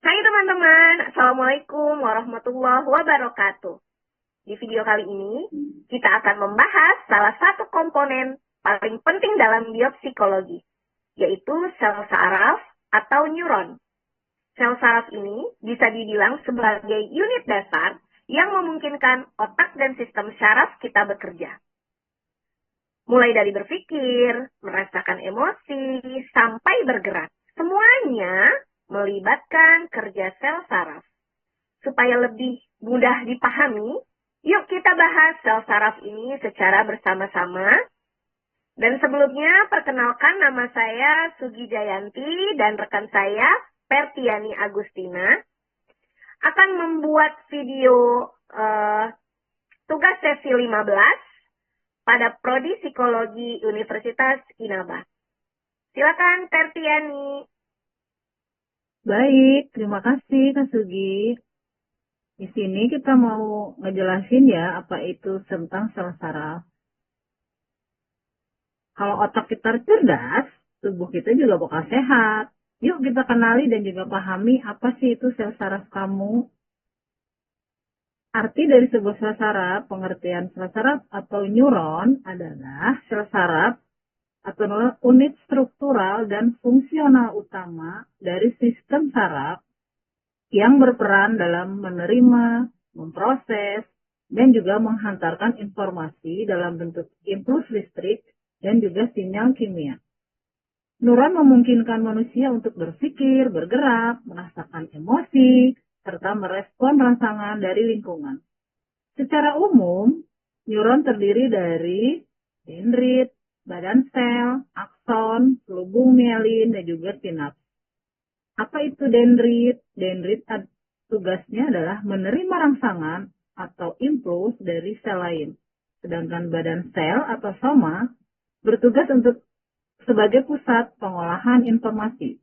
Hai teman-teman, Assalamualaikum warahmatullahi wabarakatuh. Di video kali ini, kita akan membahas salah satu komponen paling penting dalam biopsikologi, yaitu sel saraf atau neuron. Sel saraf ini bisa dibilang sebagai unit dasar yang memungkinkan otak dan sistem saraf kita bekerja. Mulai dari berpikir, merasakan emosi, sampai bergerak. Semuanya melibatkan kerja sel saraf. Supaya lebih mudah dipahami, yuk kita bahas sel saraf ini secara bersama-sama. Dan sebelumnya, perkenalkan nama saya Sugi Jayanti dan rekan saya Pertiani Agustina akan membuat video tugas sesi 15 pada Prodi Psikologi Universitas Inaba. Silakan Pertiani. Baik, terima kasih Kak Sugi. Di sini kita mau ngejelasin ya apa itu tentang sel saraf. Kalau otak kita cerdas, tubuh kita juga bakal sehat. Yuk kita kenali dan juga pahami apa sih itu sel saraf kamu. Arti dari sebuah sel saraf, pengertian sel saraf atau neuron adalah sel saraf atau unit struktural dan fungsional utama dari sistem saraf yang berperan dalam menerima, memproses, dan juga menghantarkan informasi dalam bentuk impuls listrik dan juga sinyal kimia. Neuron memungkinkan manusia untuk berpikir, bergerak, merasakan emosi, serta merespon rangsangan dari lingkungan. Secara umum, neuron terdiri dari dendrit, badan sel, akson, selubung mielin, dan juga sinaps. Apa itu dendrit? Dendrit tugasnya adalah menerima rangsangan atau impuls dari sel lain. Sedangkan badan sel atau soma bertugas untuk sebagai pusat pengolahan informasi.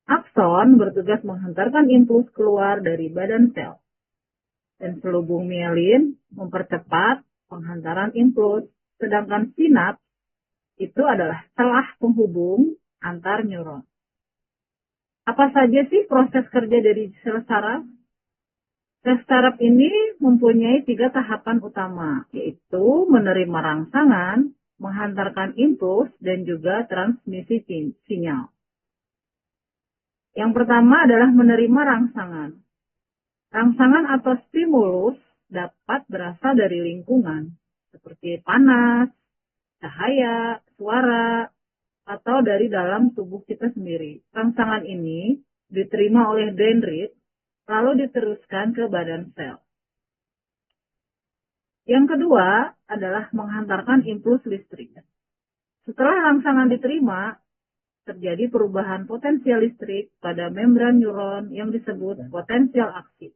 Akson bertugas menghantarkan impuls keluar dari badan sel. Dan selubung mielin mempercepat penghantaran impuls. Sedangkan sinaps itu adalah celah penghubung antar neuron. Apa saja sih proses kerja dari sel saraf? Sel saraf ini mempunyai 3 tahapan utama, yaitu menerima rangsangan, menghantarkan impuls, dan juga transmisi sinyal. Yang pertama adalah menerima rangsangan. Rangsangan atau stimulus dapat berasal dari lingkungan, seperti panas, cahaya, suara, atau dari dalam tubuh kita sendiri. Rangsangan ini diterima oleh dendrit, lalu diteruskan ke badan sel. Yang kedua adalah menghantarkan impuls listrik. Setelah rangsangan diterima, terjadi perubahan potensial listrik pada membran neuron yang disebut potensial aksi.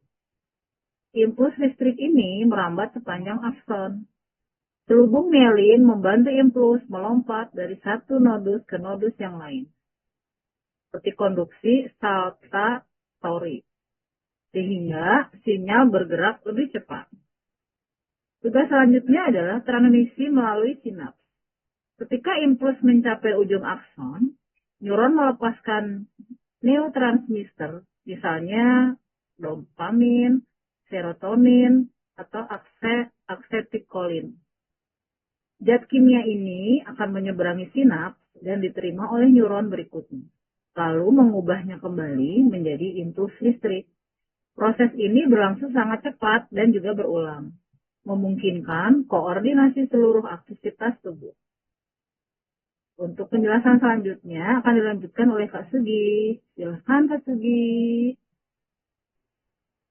Impuls listrik ini merambat sepanjang akson. Selubung mielin membantu impuls melompat dari satu nodus ke nodus yang lain, seperti konduksi saltatoric, sehingga sinyal bergerak lebih cepat. Tugas selanjutnya adalah transmisi melalui sinaps. Ketika impuls mencapai ujung akson, neuron melepaskan neurotransmitter, misalnya dopamin, serotonin, atau asetilkolin. Zat kimia ini akan menyeberangi sinaps dan diterima oleh neuron berikutnya, lalu mengubahnya kembali menjadi impuls listrik. Proses ini berlangsung sangat cepat dan juga berulang, memungkinkan koordinasi seluruh aktivitas tubuh. Untuk penjelasan selanjutnya akan dilanjutkan oleh Kak Sugi. Silakan Kak Sugi.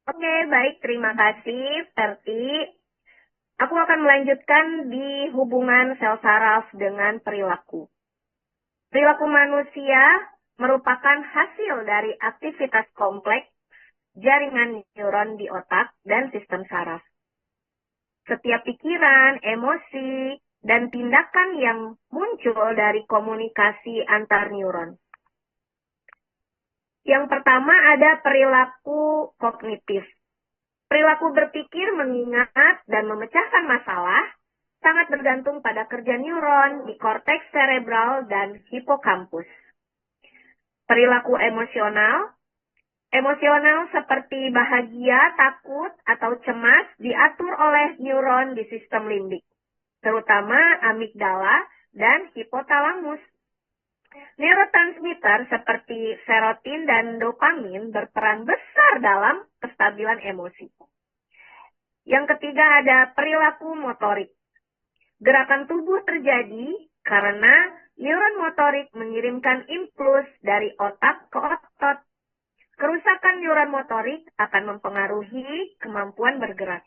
Oke, baik. Terima kasih, Perti. Aku akan melanjutkan di hubungan sel saraf dengan perilaku. Perilaku manusia merupakan hasil dari aktivitas kompleks jaringan neuron di otak dan sistem saraf. Setiap pikiran, emosi, dan tindakan yang muncul dari komunikasi antar neuron. Yang pertama ada perilaku kognitif. Perilaku berpikir, mengingat, dan memecahkan masalah sangat bergantung pada kerja neuron di korteks cerebral dan hipokampus. Perilaku emosional Emosional seperti bahagia, takut, atau cemas diatur oleh neuron di sistem limbik, terutama amigdala dan hipotalamus. Neurotransmitter seperti serotin dan dopamin berperan besar dalam kestabilan emosi. Yang ketiga ada perilaku motorik. Gerakan tubuh terjadi karena neuron motorik mengirimkan impuls dari otak ke otot. Kerusakan neuron motorik akan mempengaruhi kemampuan bergerak.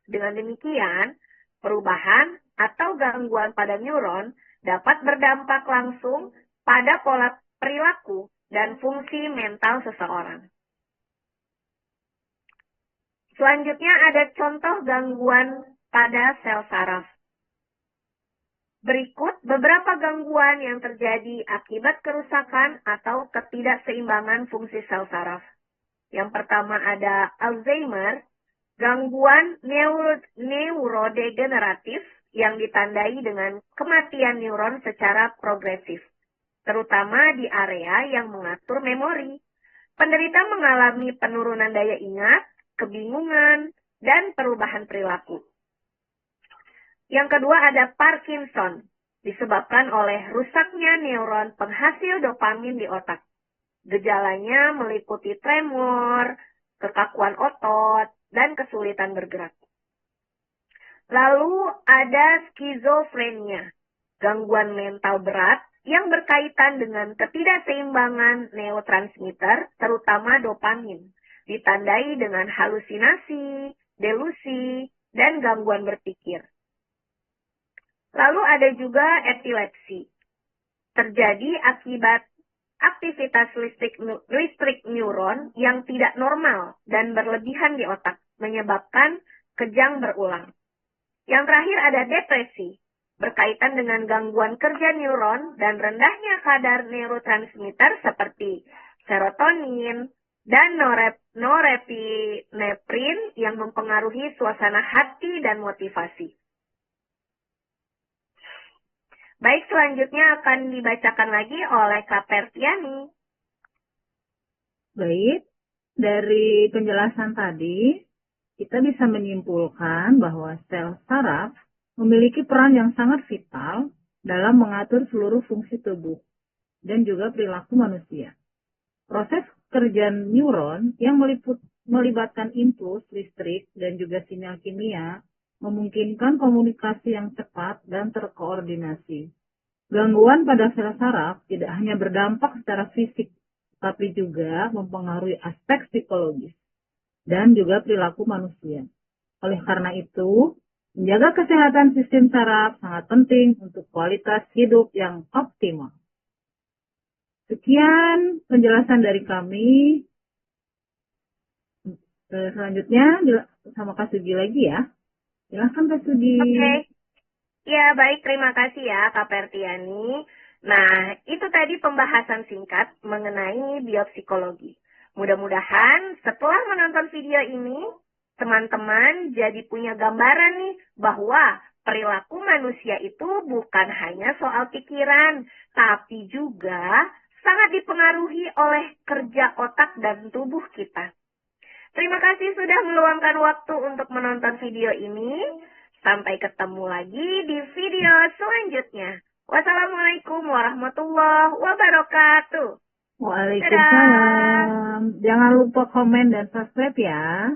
Dengan demikian, perubahan atau gangguan pada neuron dapat berdampak langsung pada pola perilaku dan fungsi mental seseorang. Selanjutnya ada contoh gangguan pada sel saraf. Berikut beberapa gangguan yang terjadi akibat kerusakan atau ketidakseimbangan fungsi sel saraf. Yang pertama ada Alzheimer, gangguan neurodegeneratif yang ditandai dengan kematian neuron secara progresif, terutama di area yang mengatur memori. Penderita mengalami penurunan daya ingat, kebingungan, dan perubahan perilaku. Yang kedua ada Parkinson, disebabkan oleh rusaknya neuron penghasil dopamin di otak. Gejalanya meliputi tremor, kekakuan otot, dan kesulitan bergerak. Lalu ada skizofrenia, gangguan mental berat yang berkaitan dengan ketidakseimbangan neurotransmitter, terutama dopamin, ditandai dengan halusinasi, delusi, dan gangguan berpikir. Lalu ada juga epilepsi, terjadi akibat aktivitas listrik neuron yang tidak normal dan berlebihan di otak, menyebabkan kejang berulang. Yang terakhir ada depresi, berkaitan dengan gangguan kerja neuron dan rendahnya kadar neurotransmitter seperti serotonin dan norepinefrin yang mempengaruhi suasana hati dan motivasi. Baik, selanjutnya akan dibacakan lagi oleh Kak Pertiani. Baik, dari penjelasan tadi, kita bisa menyimpulkan bahwa sel saraf memiliki peran yang sangat vital dalam mengatur seluruh fungsi tubuh dan juga perilaku manusia. Proses kerja neuron yang melibatkan impuls listrik dan juga sinyal kimia memungkinkan komunikasi yang cepat dan terkoordinasi. Gangguan pada sel saraf tidak hanya berdampak secara fisik, tapi juga mempengaruhi aspek psikologis dan juga perilaku manusia. Oleh karena itu, menjaga kesehatan sistem saraf sangat penting untuk kualitas hidup yang optimal. Sekian penjelasan dari kami. Selanjutnya sama Kak Sugi lagi ya. Silahkan Kak Sugi. Oke. Ya, baik. Terima kasih ya Kak Pertiani. Nah, itu tadi pembahasan singkat mengenai biopsikologi. Mudah-mudahan setelah menonton video ini, teman-teman jadi punya gambaran nih bahwa perilaku manusia itu bukan hanya soal pikiran, tapi juga sangat dipengaruhi oleh kerja otak dan tubuh kita. Terima kasih sudah meluangkan waktu untuk menonton video ini. Sampai ketemu lagi di video selanjutnya. Wassalamualaikum warahmatullahi wabarakatuh. Waalaikumsalam. Jangan lupa komen dan subscribe ya.